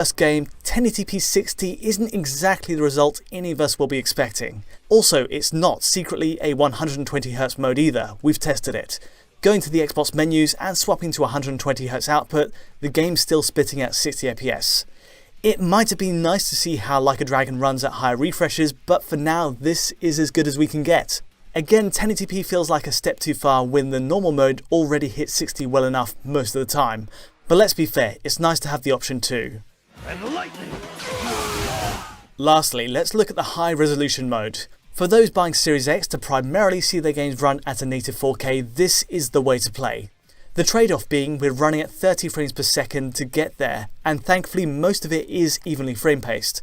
First game, 1080p 60 isn't exactly the result any of us will be expecting. Also, it's not secretly a 120Hz mode either, we've tested it. Going to the Xbox menus and swapping to 120Hz output, the game's still spitting at 60fps. It might have been nice to see how Like a Dragon runs at higher refreshes, but for now this is as good as we can get. Again, 1080p feels like a step too far when the normal mode already hits 60 well enough most of the time. But let's be fair, it's nice to have the option too. And lightning. Lastly, let's look at the high resolution mode. For those buying Series X to primarily see their games run at a native 4K, this is the way to play. The trade-off being we're running at 30 frames per second to get there, and thankfully most of it is evenly frame-paced.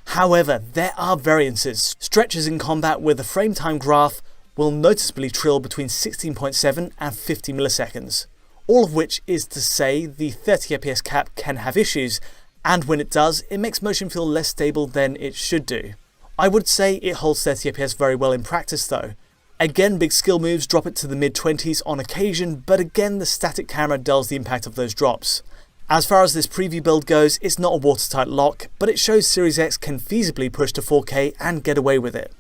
However, there are variances. Stretches in combat where the frame time graph will noticeably trill between 16.7 and 50 milliseconds. All of which is to say the 30fps cap can have issues, and when it does, it makes motion feel less stable than it should do. I would say it holds 30fps very well in practice though. Again, big skill moves drop it to the mid-20s on occasion, but again the static camera dulls the impact of those drops. As far as this preview build goes, it's not a watertight lock, but it shows Series X can feasibly push to 4K and get away with it.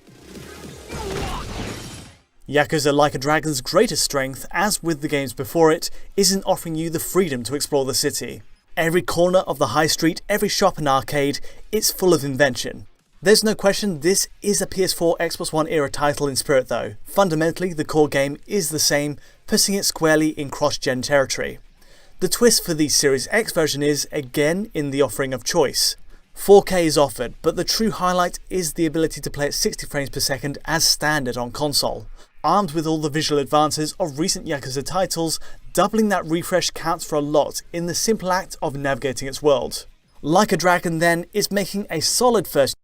Yakuza Like a Dragon's greatest strength, as with the games before it, isn't offering you the freedom to explore the city. Every corner of the high street, every shop and arcade, it's full of invention. There's no question this is a PS4 Xbox One era title in spirit though. Fundamentally, the core game is the same, putting it squarely in cross-gen territory. The twist for the Series X version is, again, in the offering of choice. 4K is offered, but the true highlight is the ability to play at 60 frames per second as standard on console. Armed with all the visual advances of recent Yakuza titles, doubling that refresh counts for a lot in the simple act of navigating its world. Like a Dragon then is making a solid first